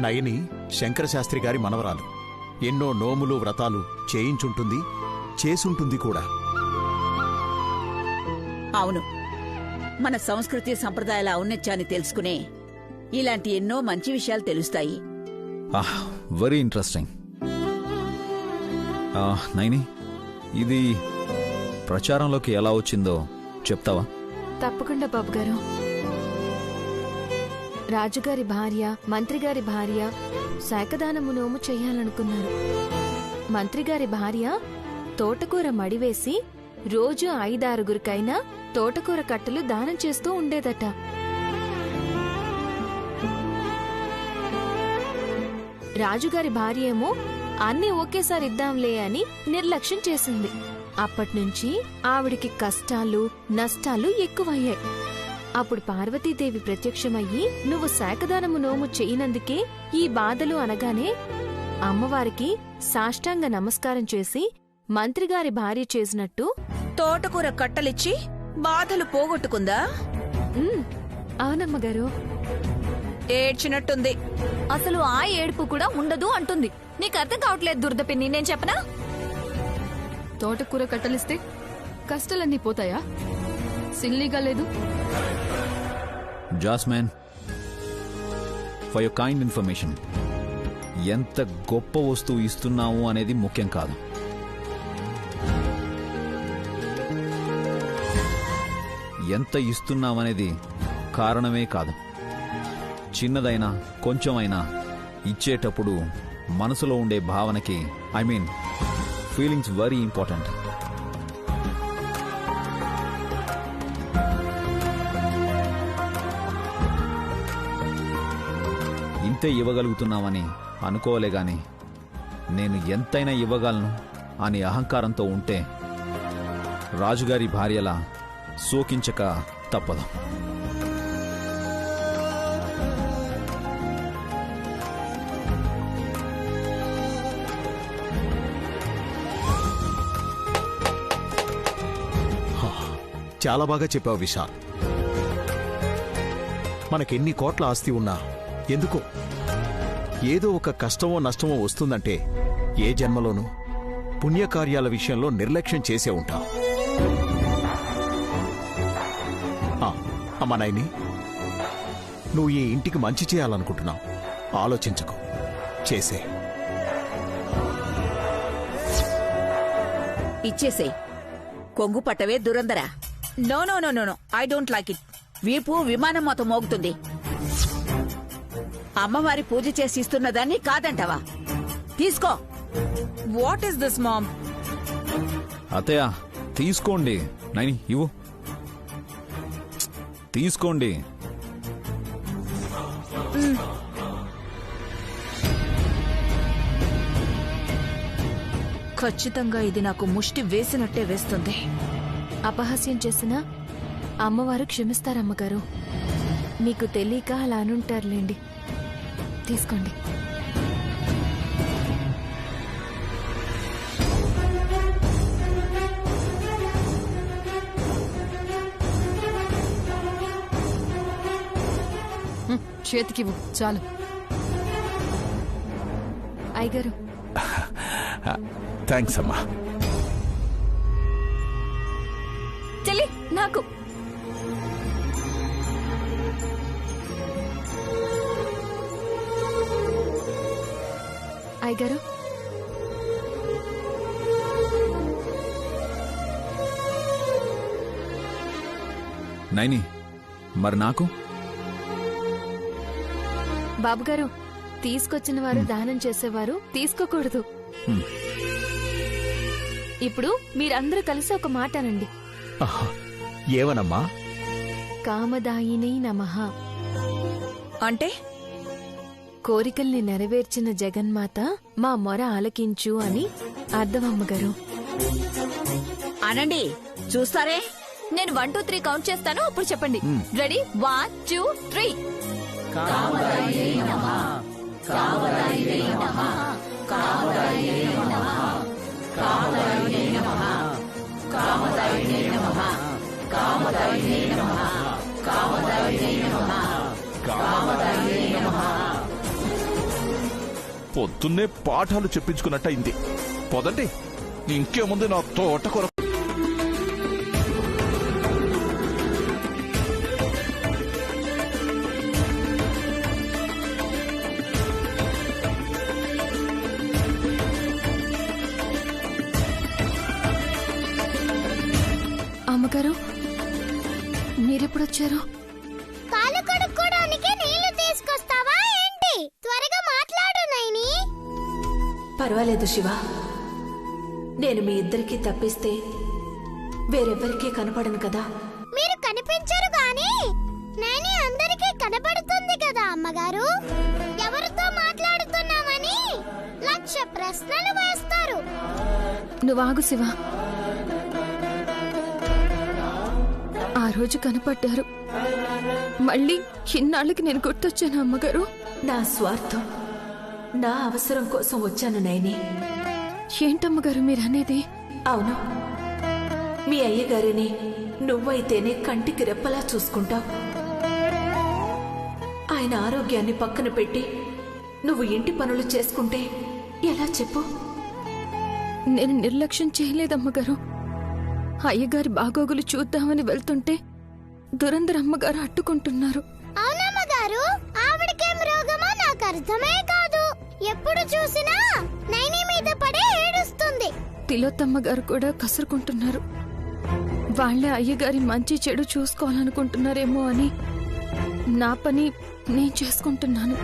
నయని శంకరశాస్త్రి గారి మనవరాలు. ఎన్నో నోములు వ్రతాలు చేయించుంటుంది, చేసుంటుంది కూడా. అవును, మన సంస్కృతి సంప్రదాయాల ఔన్నత్యాన్ని తెలుసుకునే ఇలాంటి ఎన్నో మంచి విషయాలు తెలుస్తాయి. Very interesting. నైని, ఇది ప్రచారంలోకి ఎలా వచ్చిందో చెప్తావా? తప్పకుండా బాబు గారు. రాజుగారి భార్య, మంత్రిగారి భార్య శాఖదానము నోము చెయ్యాలనుకున్నారు. మంత్రిగారి భార్య తోటకూర మడివేసి రోజు 5-6 తోటకూర కట్టలు దానం చేస్తూ ఉండేదట. రాజుగారి భార్య ఏమో అన్నీ ఒకేసారి ఇద్దాంలే అని నిర్లక్ష్యం చేసింది. అప్పట్నుంచి ఆవిడికి కష్టాలు నష్టాలు ఎక్కువయ్యాయి. అప్పుడు పార్వతీదేవి ప్రత్యక్షమయ్యి, నువ్వు శాఖదానము నోము చేయనందుకే ఈ బాధలు అనగానే అమ్మవారికి సాష్టాంగ నమస్కారం చేసి మంత్రిగారి భార్య చేసినట్టు తోటకూర కట్టలిచ్చి బాధలు పోగొట్టుకుందా? అవునమ్మగారు. ఏడ్చినట్టుంది. అసలు ఆ ఏడుపు కూడా ఉండదు అంటుంది. నీకు అర్థం కావట్లేదు దుర్ద పిన్ని, నేను చెప్పనా? తోటకూర కట్టలిస్తే కష్టాలన్నీ పోతాయా? సిల్లీగా లేదు. Jasmine, for your kind information, ఎంత గొప్ప వస్తువు ఇస్తున్నావు అనేది ముఖ్యం కాదు. ఎంత ఇస్తున్నామనేది కారణమే కాదు. చిన్నదైనా కొంచెమైనా ఇచ్చేటప్పుడు మనసులో ఉండే భావనకి, I mean feelings very important. ఇంతే ఇవ్వగలుగుతున్నామని అనుకోలే గాని నేను ఎంతైనా ఇవ్వగలను అని అహంకారంతో ఉంటే రాజుగారి భార్యలా శోకించక తప్పదు. చాలా బాగా చెప్పావు విశాల్. మనకెన్ని కోట్ల ఆస్తి ఉన్నా ఎందుకో ఏదో ఒక కష్టమో నష్టమో వస్తుందంటే ఏ జన్మలోనూ పుణ్యకార్యాల విషయంలో నిర్లక్ష్యం చేసే ఉంటాం. అమ్మా నైని, నువ్వు ఈ ఇంటికి మంచి చేయాలనుకుంటున్నావు. ఆలోచించకు, చేసే. ఇచ్చేసే. కొంగు పట్టవే దురందరా. No no no no, I don't like it. వీపు విమానం మొత్తం మోగుతుంది. అమ్మవారి పూజ చేసి ఇస్తున్నదాన్ని కాదంటావా? తీసుకో. What is this mom? అత్తయ్య, తీసుకోండి. నైని ఇవ్వు, తీసుకోండి. ఖచ్చితంగా ఇది నాకు ముష్టి వేసినట్టే వేస్తుంది. అపహాస్యం చేసినా అమ్మవారు క్షమిస్తారమ్మగారు. మీకు తెలియక అలా అనుంటారులేండి. తీసుకోండి. చేతికివ్వు చాలు. అయ్యగారు. థ్యాంక్స్ అమ్మా. చెల్లి నాకు. అయ్యగారు. నైని, మరి నాకు? బాబుగారు, తీసుకొచ్చిన వారు దానం చేసేవారు తీసుకోకూడదు. ఇప్పుడు మీరందరూ కలిసి ఒక మాట అనండి. ఏవనమ్మా? కామదాయినై నమః. అంటే కోరికల్ని నెరవేర్చిన జగన్మాత మా మొర ఆలకించు అని అర్థం అమ్మగారు. అనండి, చూస్తారే. నేను 1 2 3 కౌంట్ చేస్తాను, అప్పుడు చెప్పండి. రెడీ? 1 2 3. కామదాయినై నమః, కామదాయినై నమః, కామదాయినై నమః, కామదాయినై నమః, కామదాయినై నమః, కామదాయినై నమః, కామదాయినై నమః, కామదాయినై నమః. పొద్దున్నే పాఠాలు చెప్పించుకున్నట్టయింది. పొదండి, ఇంకేముంది నా తోటకూర. అమ్మగారు మీరెప్పుడొచ్చారు? కాలు కడుక్కోడానికి నీళ్లు తీసుకొస్తావా ఏంటి? త్వరగా మాట్లాడు నైని. పర్వాలేదు శివ, నేను మీ ఇద్దరికీ తప్పిస్తే వేరెవ్వరికీ కనపడను కదా. మీరు కనిపించరు గాని నైని అందరికీ కనబడుతుంది కదా అమ్మగారు. ఎవరితో మాట్లాడుతున్నామని 1,00,000 ప్రశ్నలు వేస్తారు. నువ్వు ఆగు శివ. ఆ రోజు కనపడ్డారు, మళ్ళీ ఇన్నాళ్ళకి నేను గుర్తొచ్చాను అమ్మగారు. నా స్వార్థం, నా అవసరం కోసం వచ్చాను నైని. ఏంటమ్మగారు మీరనేది? అవును, మీ అయ్యగారిని నువ్వైతేనే కంటికి రెప్పలా చూసుకుంటావు. ఆయన ఆరోగ్యాన్ని పక్కన పెట్టి నువ్వు ఇంటి పనులు చేసుకుంటే ఎలా చెప్పు? నేను నిర్లక్ష్యం చేయలేదమ్మగారు. అయ్యగారి బాగోగులు చూద్దామని వెళ్తుంటే దురందర్ అమ్మగారు అడ్డుకుంటున్నారు. అవునమ్మగారు, ఆవిడకేం రోగమో నాకు అర్థమే కాదు. ఎప్పుడు చూసినా నైని మీద పడే ఏడుస్తుంది. తిలోత్తమ్మగారు కూడా కసురుకుంటున్నారు. వాళ్లే అయ్యగారి మంచి చెడు చూసుకోవాలనుకుంటున్నారేమో అని నా పని నేను చేసుకుంటున్నాను.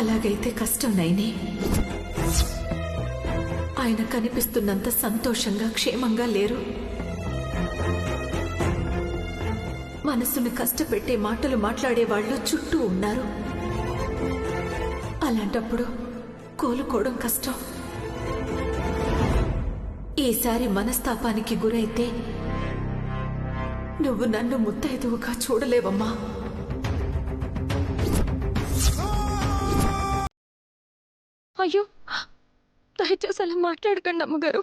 అలాగైతే కష్టం నైని. ఆయన కనిపిస్తున్నంత సంతోషంగా క్షేమంగా లేరు. మనసును కష్టపెట్టే మాటలు మాట్లాడేవాళ్లు చుట్టూ ఉన్నారు. అలాంటప్పుడు కోలుకోవడం కష్టం. ఈసారి మనస్తాపానికి గురైతే నువ్వు నన్ను ముత్తైదువుగా చూడలేవమ్మా. అయ్యో, దయచేసి అలా మాట్లాడకండి అమ్మగారు.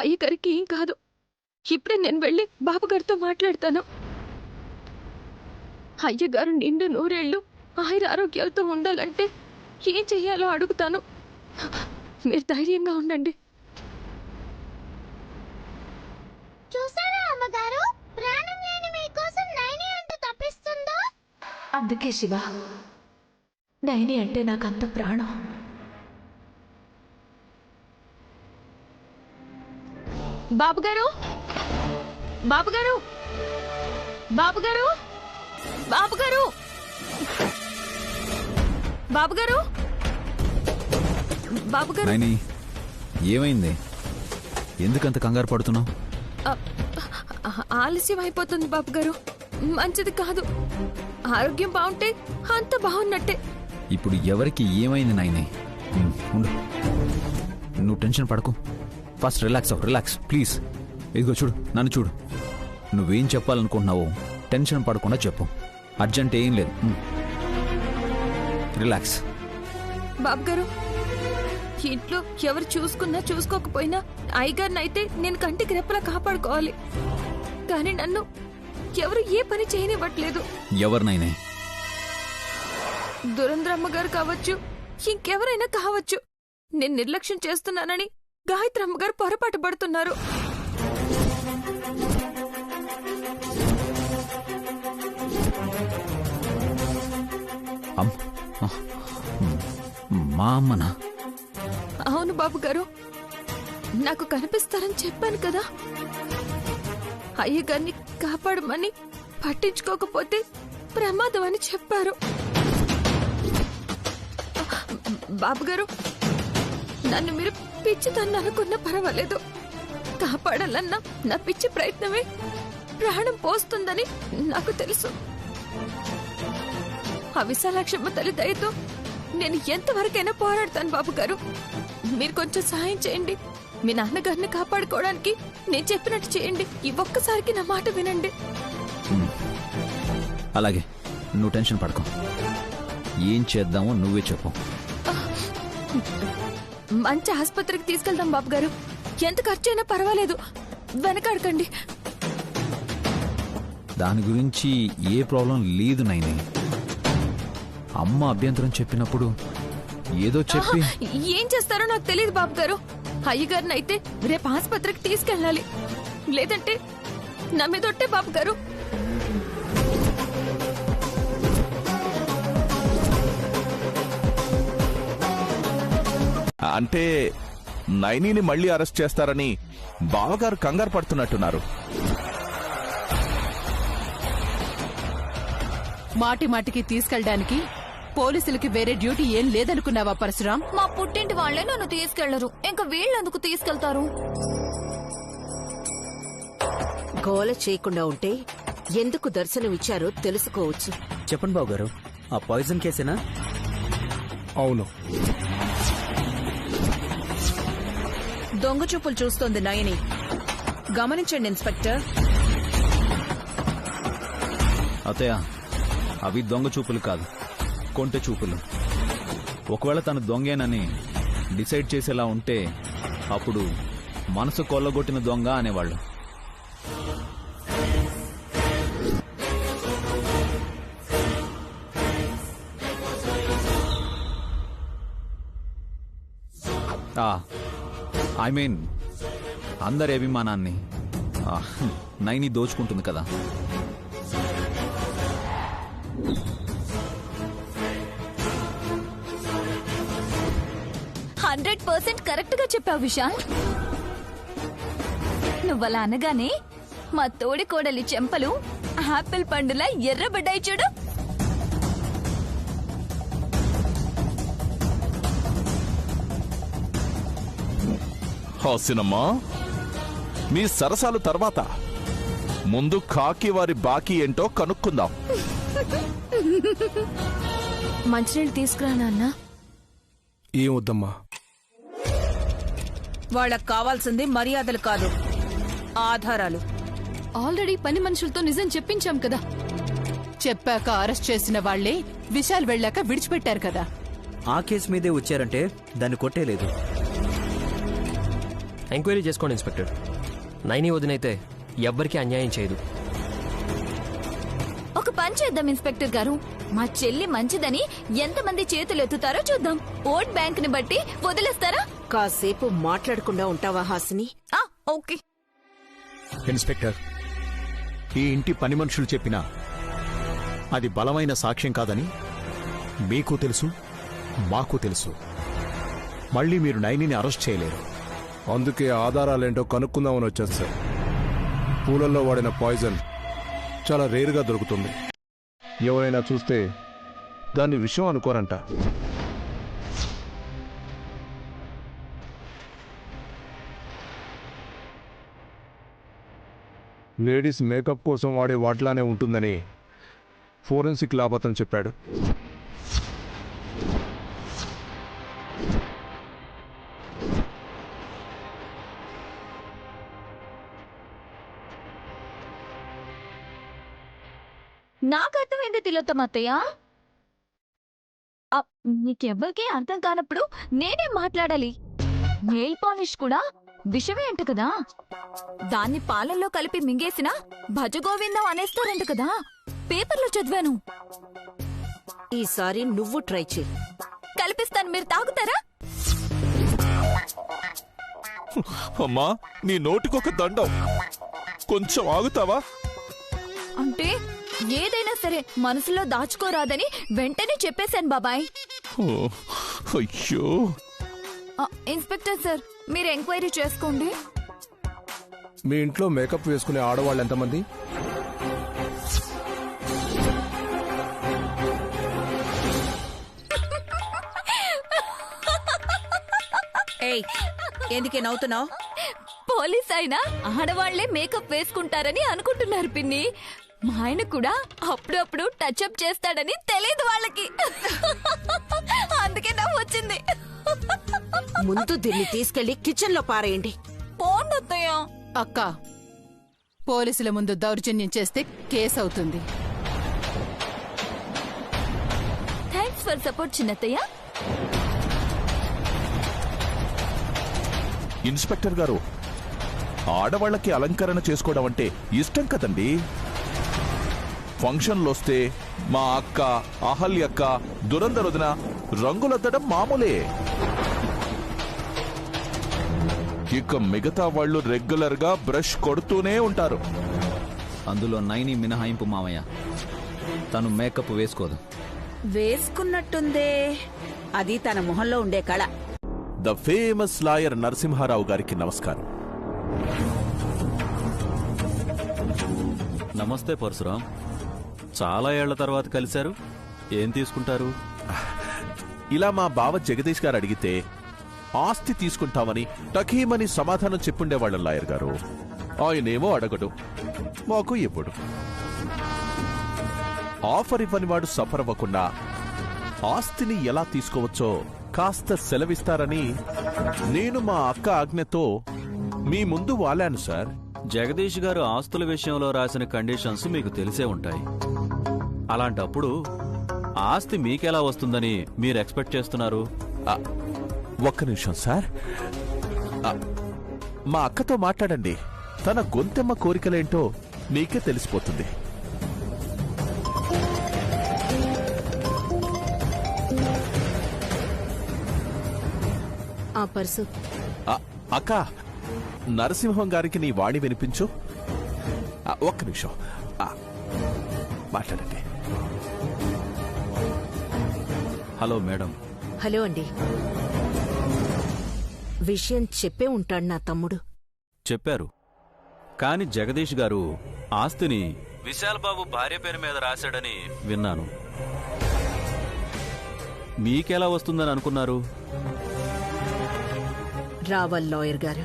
అయ్యగారికి ఏం కాదు. ఇప్పుడే నేను వెళ్ళి బాబుగారితో మాట్లాడతాను. అయ్యగారు నిండు 100 ఏళ్ళు ఆయుర ఆరోగ్యాలతో ఉండాలంటే ఏం చెయ్యాలో అడుగుతాను. మీరు ధైర్యంగా ఉండండి. చూసారా అమ్మగారు, ప్రాణం లేని మీకోసం నైని ఎంత తప్పిస్తుందో. అందుకే శివ, నైని అంటే నాకంత ప్రాణం. బాబుగారు, బాబుగారు, బాబుగారు, బాబుగారు, బాబుగారు, బాబుగారు. నైని, ఏమైంది? ఎందుకంత కంగారు పడుతున్నావు? ఆలస్యం అయిపోతుంది బాబుగారు. మంచిది కాదు. ఆరోగ్యం బాగుంటే అంత బాగున్నట్టే. ఇప్పుడు ఎవరికి ఏమైంది నైని? ఉండు, నువ్వు టెన్షన్ పడకు. ఫస్ట్ రిలాక్స్ అవ్వు, రిలాక్స్ ప్లీజ్. ఇదిగో చూడు, నన్ను చూడు. నువ్వేం చెప్పాలనుకుంటున్నావో టెన్షన్ పడకుండా చెప్పు. అర్జెంట్ ఏం లేదు. రిలాక్స్. బాబుగారు, ఇంట్లో ఎవరు చూసుకున్నా చూసుకోకపోయినా అయ్యగారిని అయితే నేను కంటికి రెప్పలా కాపాడుకోవాలి. కానీ నన్ను ఎవరు ఏ పని చేయనివ్వట్లేదు. ఎవరినైనా? దురంద్రమ్మగారు కావచ్చు, ఇంకెవరైనా కావచ్చు. నేను నిర్లక్ష్యం చేస్తున్నానని గాయత్రి అమ్మగారు పొరపాటు పడుతున్నారు. మా అమ్మనా? అవును బాబుగారు, నాకు కనిపిస్తారని చెప్పాను కదా. అయ్యగారిని కాపాడమని పట్టించుకోకపోతే ప్రమాదం అని చెప్పారు. బాబుగారు, నన్ను మీరు పిచ్చితన్ని అనుకున్నా పర్వాలేదు. కాపాడాలన్నా నా పిచ్చి ప్రయత్నమే ప్రాణం పోస్తుందని నాకు తెలుసు. ఆ విశాలాక్షమ్మ తల్లి దయతో నేను ఎంతవరకైనా పోరాడతాను బాబుగారు. మీరు కొంచెం సహాయం చేయండి. మీ నాన్నగారిని కాపాడుకోవడానికి నేను చెప్పినట్టు చేయండి. ఈ ఒక్కసారికి నా మాట వినండి. అలాగే, నువ్వు టెన్షన్ పడకు. ఏం చేద్దామో నువ్వే చెప్పు. మంచి ఆసుపత్రికి తీసుకెళ్దాం బాబుగారు. ఎంత ఖర్చు అయినా పర్వాలేదు, వెనకాడకండి. దాని గురించి ఏ ప్రాబ్లం లేదు నైని. అమ్మ అభ్యంతరం చెప్పినప్పుడు ఏదో చెప్పి ఏం చేస్తారో నాకు తెలియదు బాబు గారు. అయ్యగారిని అయితే రేపు ఆసుపత్రికి తీసుకెళ్ళాలి, లేదంటే నా మీదొట్టే బాబు గారు. అంటే నైనీని మళ్ళీ అరెస్ట్ చేస్తారని బావగారు కంగారు పడుతున్నట్టున్నారు. మాటి మాటికి తీసుకెళ్ళడానికి పోలీసులకి వేరే డ్యూటీ ఏం లేదనుకున్నావా పరశురాం? మా పుట్టింటి వాళ్లే నన్ను తీసుకెళ్లరు, ఇంకా వీళ్ళెందుకు తీసుకెళ్తారు? గోల చేయకుండా ఉంటే ఎందుకు దర్శనం ఇచ్చారో తెలుసుకోవచ్చు. చెప్పండి బాబు గారు, ఆ పాయిజన్ కేసేనా? అవును. దొంగ చూపులు చూస్తోంది నయని, గమనించండి ఇన్స్పెక్టర్. అతయ్య, అవి దొంగ చూపులు కాదు, కొంటె చూపులు. ఒకవేళ తను దొంగేనని డిసైడ్ చేసేలా ఉంటే అప్పుడు మనసు కొల్లగొట్టిన దొంగ అనేవాళ్ళు. ఐ మీన్ అందరి అభిమానాన్ని నైని దోచుకుంటుంది కదా. కరెక్ట్ గా చెప్పావు విశాల్. నువ్వలా అనగానే మా తోడి కోడలి చెంపలు ఆపిల్ పండులా ఎర్రబడ్డాయి చూడు. హాసినమ్మా, మీ సరసాలు తర్వాత ముందు కాకి వారి బాకీ ఏంటో కనుక్కుందాం. మంచినీళ్ళు తీసుకురా నాన్న. ఏం వద్దమ్మా. వాళ్ళకు కావాల్సింది మర్యాదలు కాదు, ఆధారాలు. ఆల్రెడీ పని మనుషులతో నిజం చెప్పించాం కదా. చెప్పాక అరెస్ట్ చేసిన వాళ్లే విశాల్ వెళ్ళాక విడిచిపెట్టారు కదా. ఆ కేసు మీదే వచ్చారంటే దాన్ని కొట్టేలేదు. ఎంక్వైరీ చేసుకోండి ఇన్స్పెక్టర్. నైని వదినైతే ఎవ్వరికీ అన్యాయం చేయదు. ఒక పని చేద్దాం ఇన్స్పెక్టర్ గారు, మా చెల్లి మంచిదని ఎంతమంది చేతులు ఎత్తుతారో చూద్దాం. ఓట్ బ్యాంక్ ని బట్టి వదిలేస్తారా? కాసేపు మాట్లాడకుండా ఉంటావా హాసిని? ఓకే. ఇన్స్పెక్టర్, ఈ ఇంటి పని మనుషులు చెప్పినా అది బలమైన సాక్ష్యం కాదని మీకు తెలుసు, మాకు తెలుసు. మళ్ళీ మీరు నైనిని అరెస్ట్ చేయలేరు. అందుకే ఆధారాలేంటో కనుక్కుందామని వచ్చాను సార్. పూలల్లో వాడిన పాయిజన్ చాలా రేరుగా దొరుకుతుంది. ఎవరైనా చూస్తే దాన్ని విషయం అనుకోరంట. లేడీస్ మేకప్ కోసం వాడే వాటిలానే ఉంటుందని ఫోరెన్సిక్ ల్యాబ్ అతను చెప్పాడు. నాకు అర్థమైంది తిలోత్తమ అత్తయ్య. నీకెవ్వరికీ అర్థం కానప్పుడు నేనే మాట్లాడాలి. నెయిల్ పాలిష్ కూడా విషమే అంట కదా. దాన్ని పాలల్లో కలిపి మింగేసినా భజగోవిందం అనేస్తారంట కదా. పేపర్లో చదివాను. ఈసారి నువ్వు ట్రై చేయి. కల్పిస్తాను, మీరు తాగుతారా? అమ్మా, నీ నోటికొక దండం, కొంచెం ఆగుతావా? అంటే ఏదైనా సరే మనసులో దాచుకోరాదని వెంటనే చెప్పేశాను బాబాయ్. అయ్యో. ఇన్స్పెక్టర్ సార్, మీరు ఎంక్వైరీ చేసుకోండి. మీ ఇంట్లో మేకప్ వేసుకునే ఆడవాళ్ళు ఎంతమంది? ఏయ్, ఎందుకే నవ్వుతున్నావు? పోలీస్ అయినా ఆడవాళ్లే మేకప్ వేసుకుంటారని అనుకుంటున్నారు పిన్ని. మా ఆయన కూడా అప్పుడప్పుడు టచ్అప్ చేస్తాడని తెలియదు వాళ్ళకి. అందుకే నవ్వు వచ్చింది. ముందు దీన్ని తీసుకెళ్లి కిచెన్ లో పారేయండి. పోండత్తయ్య. అక్క, పోలీసుల ముందు దౌర్జన్యం చేస్తే కేసు అవుతుంది. థ్యాంక్స్ ఫర్ సపోర్ట్ చిన్నత్తయ్య. ఇన్స్పెక్టర్ గారు, ఆడవాళ్లకి అలంకరణ చేసుకోవడం అంటే ఇష్టం కదండి. ఫంక్షన్లు వస్తే మా అక్క, అహల్యక్క, దురంధరొదిన రంగులద్దడం మామూలే. ఇక మిగతా వాళ్ళు రెగ్యులర్గా బ్రష్ కొడుతూనే ఉంటారు. అందులో నైని మినహాయింపు మామయ్య. తను మేకప్ వేసుకోదు. వేసుకున్నట్టుందే, అది తన మొహంలో ఉండే కళ. ద ఫేమస్ లాయర్ నరసింహారావు గారికి నమస్కారం. నమస్తే పరశురాం. చాలా ఏళ్ల తర్వాత కలిశారు. ఏం తీసుకుంటారు? ఇలా మా బావ జగదీష్ గారు అడిగితే ఆస్తి తీసుకుంటామని టకీమని సమాధానం చెప్పుండేవాళ్ళం లాయర్ గారు. ఆయనేమో అడగడు, మాకు ఇవ్వడు. ఆఫర్ ఇవ్వని వాడు సఫర్ అవ్వకుండా ఆస్తిని ఎలా తీసుకోవచ్చో కాస్త సెలవిస్తారని నేను మా అక్క ఆజ్ఞతో మీ ముందు వాలాను సార్. జగదీష్ గారు ఆస్తుల విషయంలో రాసిన కండిషన్స్ మీకు తెలిసే ఉంటాయి. అలాంటప్పుడు ఆస్తి మీకెలా వస్తుందని మీరు ఎక్స్పెక్ట్ చేస్తున్నారు? ఒక్క నిమిషం సార్. మా అక్కతో మాట్లాడండి. తన గొంతెమ్మ కోరికలేంటో మీకే తెలిసిపోతుంది. పర్సు అక్క, నరసింహం గారికి నీ వాణి వినిపించు. ఒక్క నిమిషం మాట్లాడండి. Hello madam. హలో అండి. విషయం చెప్పే ఉంటాడు నా తమ్ముడు. చెప్పారు. కాని జగదీష్ గారు ఆస్తిని విశాల్ బాబు భార్య పేరు మీద రాశాడని విన్నాను. మీకెలా వస్తుందని అనుకున్నారు? రావల్ లాయర్ గారు,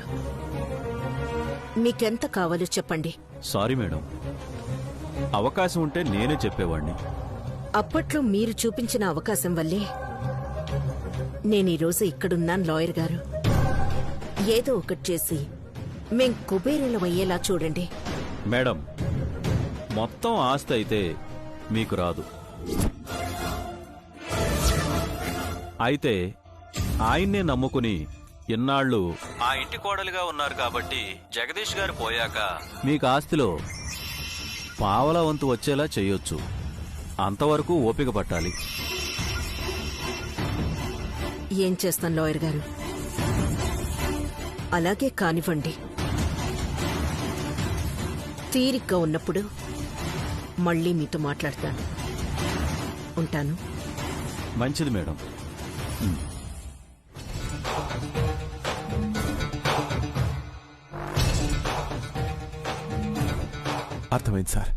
మీకెంత కావాలో చెప్పండి. సారీ మేడం, అవకాశం ఉంటే నేనే చెప్పేవాణ్ణి. అప్పట్లో మీరు చూపించిన అవకాశం వల్లే నేనీరోజు ఇక్కడున్నాను లాయర్ గారు. ఏదో ఒకటి చేసి మేం కుబేరులమయ్యేలా చూడండి. మేడం, మొత్తం ఆస్తి అయితే మీకు రాదు. అయితే ఆయన్నే నమ్ముకుని ఇన్నాళ్లు ఆ ఇంటి కోడలిగా ఉన్నారు కాబట్టి జగదీష్ గారు పోయాక మీకు ఆస్తిలో పావలా వంతు వచ్చేలా చేయొచ్చు. అంతవరకు ఓపిక పట్టాలి. ఏం చేస్తాం లాయర్ గారు, అలాగే కానివ్వండి. తీరిగ్గా ఉన్నప్పుడు మళ్ళీ మీతో మాట్లాడతాను. ఉంటాను. మంచిది మేడం. అర్థమైంది సార్.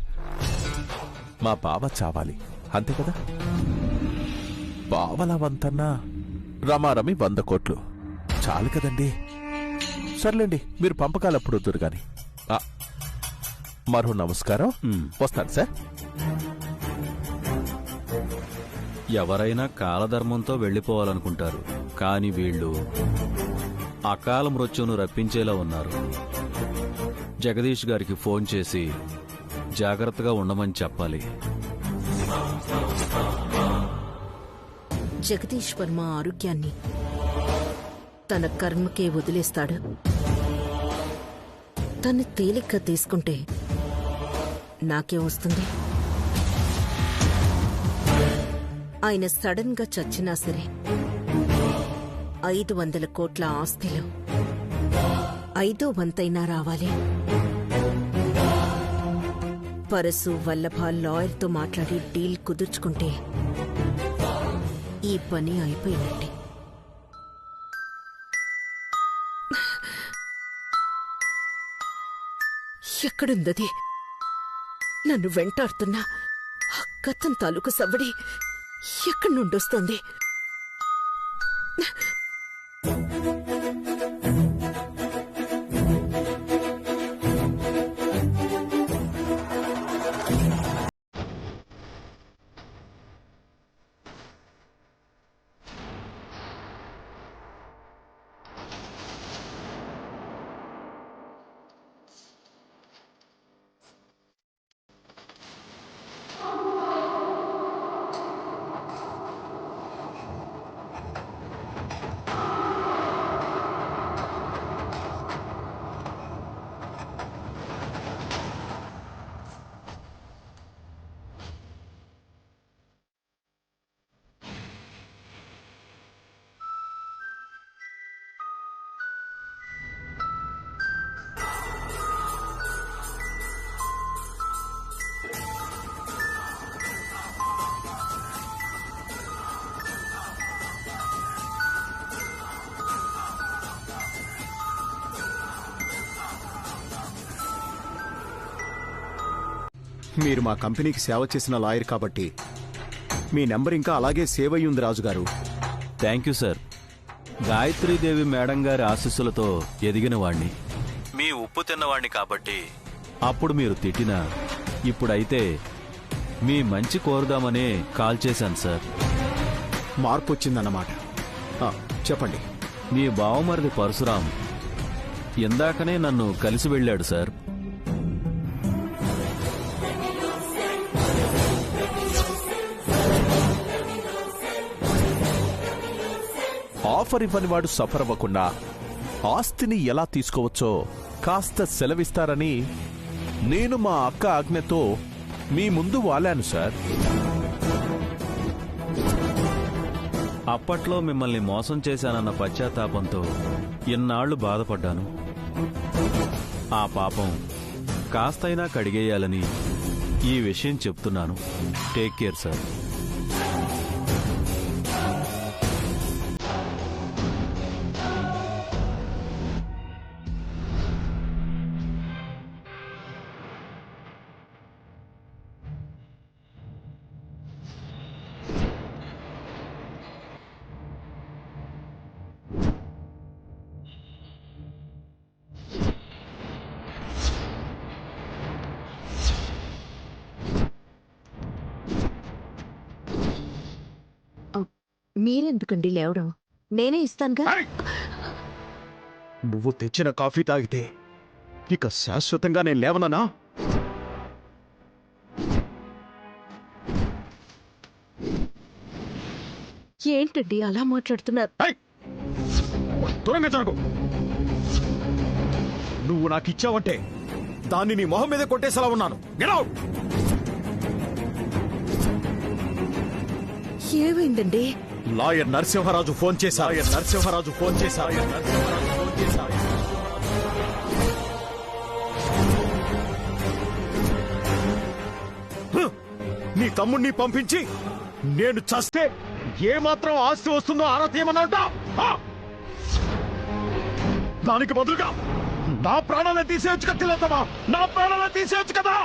మా బావ చావాలి, అంతే కదా? బావల వంతన్నా రమారమి 100 కోట్లు చాలు కదండి. సర్లేండి, మీరు పంపకాలప్పుడు వద్దురు గాని. మరో నమస్కారం. వస్తాను సార్. ఎవరైనా కాలధర్మంతో వెళ్లిపోవాలనుకుంటారు, కాని వీళ్ళు అకాల మృత్యువును రప్పించేలా ఉన్నారు. జగదీష్ గారికి ఫోన్ చేసి జాగ్రత్తగా ఉండమని చెప్పాలి. జగదీష్ వర్మ ఆరోగ్యాన్ని తన కర్మకే వదిలేస్తాడు. తను తేలిగ్గా తీసుకుంటే నాకే వస్తుంది. ఆయన సడన్ గా చచ్చినా సరే 500 కోట్ల ఆస్తిలో 5వ వంతైనా రావాలి. పరసు వల్లభ లాయర్తో మాట్లాడి డీల్ కుదుర్చుకుంటే ఈ పని అయిపోయినట్టే. ఎక్కడుందది? నన్ను వెంటాడుతున్నా ఆ గతం తాలూకు సవ్వడి ఎక్కడి నుండొస్తోంది? మీరు మా కంపెనీకి సేవ చేసిన లాయర్ కాబట్టి మీ నెంబర్ ఇంకా అలాగే సేవ్ అయ్యి ఉంది రాజుగారు. Thank you sir. Gayatri Devi madam గారి ఆశీస్సులతో ఎదిగిన వాణ్ణి, మీ ఉప్పు తిన్నవాణ్ణి కాబట్టి అప్పుడు మీరు తిట్టినా ఇప్పుడైతే మీ మంచి కోరుదామనే కాల్ చేశాను సార్. మార్పు వచ్చిందన్నమాట. చెప్పండి. మీ బావమరిది పరశురాం ఇందాకనే నన్ను కలిసి వెళ్ళాడు సార్. ఆఫర్ ఇవ్వని వాడు సఫర్ అవ్వకుండా ఆస్తిని ఎలా తీసుకోవచ్చో కాస్త సెలవిస్తారని నేను మా అక్క ఆజ్ఞతో మీ ముందు వాలాను సార్. అప్పట్లో మిమ్మల్ని మోసం చేశానన్న పశ్చాత్తాపంతో ఇన్నాళ్లు బాధపడ్డాను. ఆ పాపం కాస్తైనా కడిగేయాలని ఈ విషయం చెప్తున్నాను. Take care sir. మీరెందుకండి లేవడం? నేనే ఇస్తానుగా. నువ్వు తెచ్చిన కాఫీ తాగితే ఇక శాశ్వతంగా నేను లేవననా? ఏంటండి అలా మాట్లాడుతున్నారు? దూరంగా జరుగు. నువ్వు నాకు ఇచ్చావంటే దాన్ని నీ మొహం మీద కొట్టేసేలా ఉన్నాను. Get out. ఏమైందండి? లాయర్ నరసింహరాజు ఫోన్ చేశారు. నీ తమ్ముణ్ణి పంపించి నేను చస్తే ఏమాత్రం ఆస్తి వస్తుందో ఆరా తీయమన్నా. దానికి బదులుగా నా ప్రాణాలను తీసేయచ్చు కదా తిలోత్తమ, నా ప్రాణాలను తీసేయచ్చు కదా.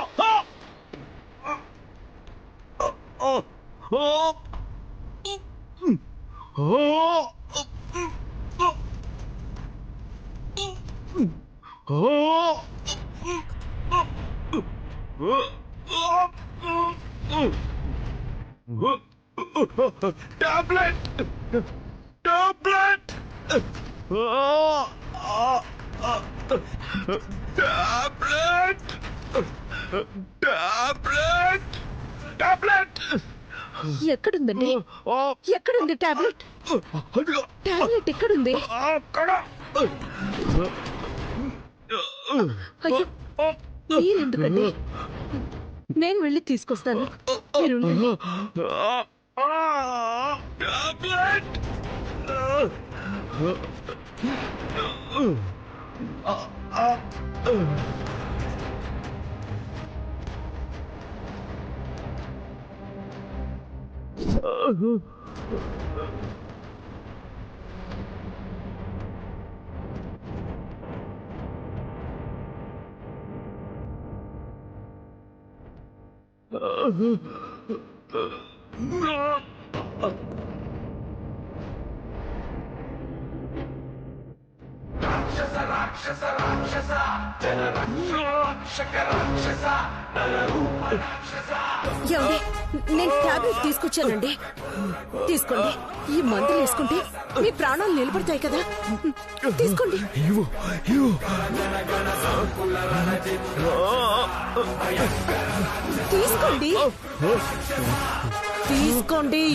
ఎక్కడుందండి? ఎక్కడుంది టాబ్లెట్? టాబ్లెట్ ఎక్కడుంది? అయ్యో, మీరెందుకండి? నేను వెళ్ళి తీసుకొస్తాను. మీరు ఉండండి. ఏమండి, నేను టాబ్లెట్ తీసుకొచ్చానండి. తీసుకోండి. ఈ మందులు వేసుకుంటే మీ ప్రాణాలు నిలబడతాయి కదా. తీసుకోండి. తీసుకోండి. తీసుకోండి.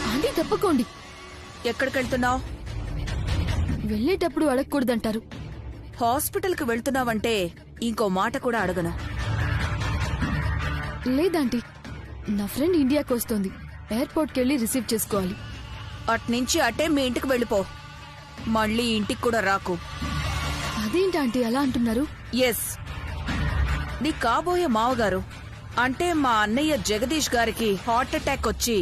ఆంటీ తప్పకోండి. ఎక్కడికి వెళ్తున్నావు? వెళ్ళేటప్పుడు అడగకూడదంటారు. హాస్పిటల్కి వెళ్తున్నావంటే ఇంకో మాట కూడా అడగను. లేదాంటీ, నా ఫ్రెండ్ ఇండియాకి వస్తోంది. ఎయిర్పోర్ట్కి వెళ్ళి రిసీవ్ చేసుకోవాలి. అట్నుంచి అటే మీ ఇంటికి వెళ్ళిపో. మళ్ళీ ఇంటికి కూడా రాకు. అదేంటి అలా అంటున్నారు? ఎస్, నీ కాబోయే మావగారు అంటే మా అన్నయ్య జగదీష్ గారికి హార్ట్ అటాక్ వచ్చి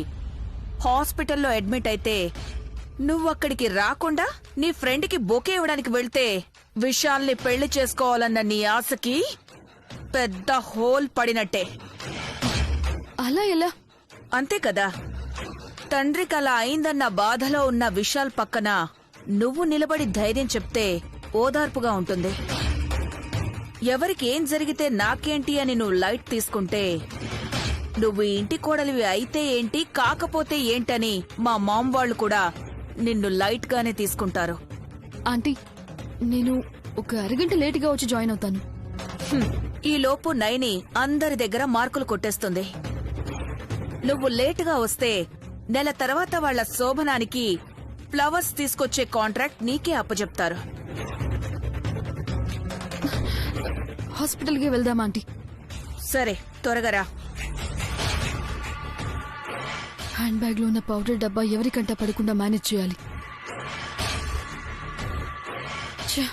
హాస్పిటల్లో అడ్మిట్ అయితే నువ్వక్కడికి రాకుండా నీ ఫ్రెండ్కి బొకే ఇవ్వడానికి వెళ్తే విశాల్ని పెళ్లి చేసుకోవాలన్న నీ ఆశకి పెద్ద హోల్ పడినట్టే. అలా ఎలా? అంతే కదా. తండ్రికి అలా అయిందన్న బాధలో ఉన్న విశాల్ పక్కన నువ్వు నిలబడి ధైర్యం చెప్తే ఓదార్పుగా ఉంటుంది. ఎవరికి ఏం జరిగితే నాకేంటి అని నువ్వు లైట్ తీసుకుంటే నువ్వు ఇంటి కోడలివి అయితే ఏంటి కాకపోతే ఏంటని మా మామ్ వాళ్ళు కూడా నిన్ను లైట్ గానే తీసుకుంటారు. ఆంటీ, నేను ఒక అరగంట లేటుగా వచ్చి జాయిన్ అవుతాను. ఈ లోపు నైని అందరి దగ్గర మార్కులు కొట్టేస్తుంది. నువ్వు లేటుగా వస్తే నెల తర్వాత వాళ్ల శోభనానికి ఫ్లవర్స్ తీసుకొచ్చే కాంట్రాక్ట్ నీకే అప్పచెప్తారు. హాస్పిటల్కి వెళ్దామా ఆంటీ? సరే, త్వరగా రా. హ్యాండ్ బ్యాగ్ లో ఉన్న పౌడర్ డబ్బా ఎవరికంట పడకుండా మేనేజ్ చేయాలి. ఛ!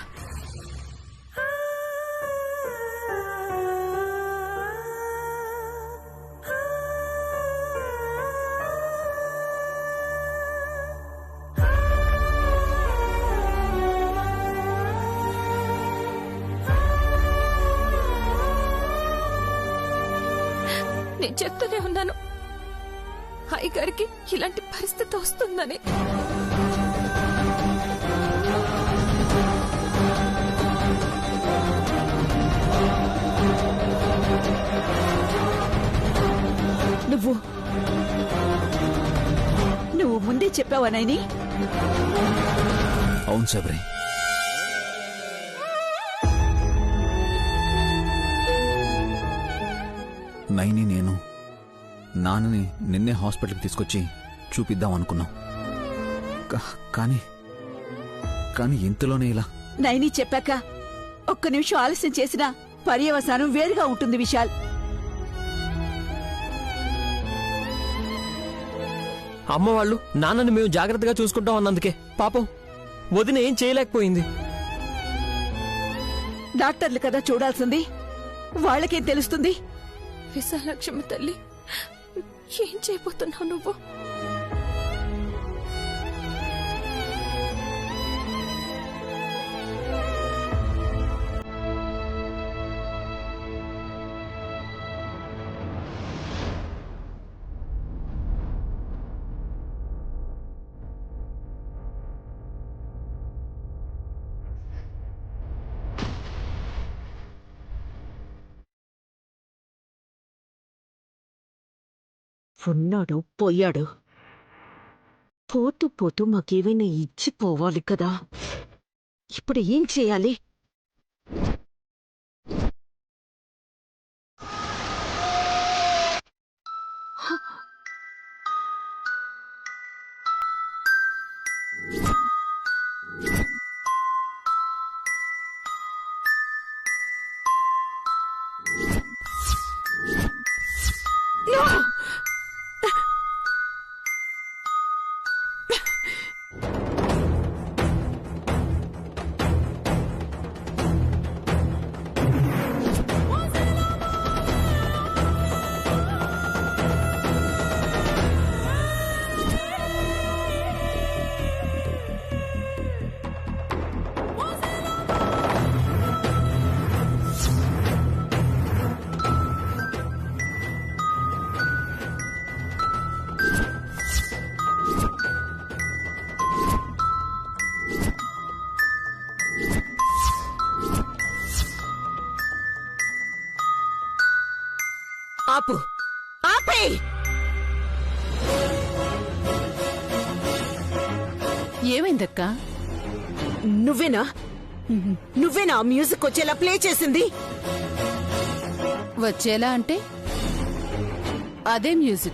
నేను చెప్తూనే ఉన్నాను అయ్యగారికి ఇలాంటి పరిస్థితి వస్తుందని. నువ్వు ముందే చెప్పావా నైని? అవును సబ్రి. నైని నేను నాన్నని నిన్నే హాస్పిటల్కి తీసుకొచ్చి చూపిద్దాం అనుకున్నాం. కానీ కానీ ఇంతలోనే ఇలా. నైని చెప్పాక ఒక్క నిమిషం ఆలస్యం చేసినా పర్యవసానం వేరుగా ఉంటుంది విశాల్. అమ్మ వాళ్ళు నాన్నని మేము జాగ్రత్తగా చూసుకుంటాం అన్నందుకే పాపం వదిన ఏం చేయలేకపోయింది. డాక్టర్లు కదా చూడాల్సింది, వాళ్ళకేం తెలుస్తుంది? విశాలక్ష్మి తల్లి, ఏం చేయబోతున్నావు నువ్వు? ఉన్నాడు పోయాడు. పోతూ పోతూ మాకేమైనా ఇచ్చిపోవాలి కదా. ఇప్పుడు ఏం చేయాలి? ఆపు, ఆపే! ఏమైందక్కా? నువ్వేనా ఆ మ్యూజిక్ వచ్చేలా ప్లే చేసింది? వచ్చేలా అంటే అదే మ్యూజిక్.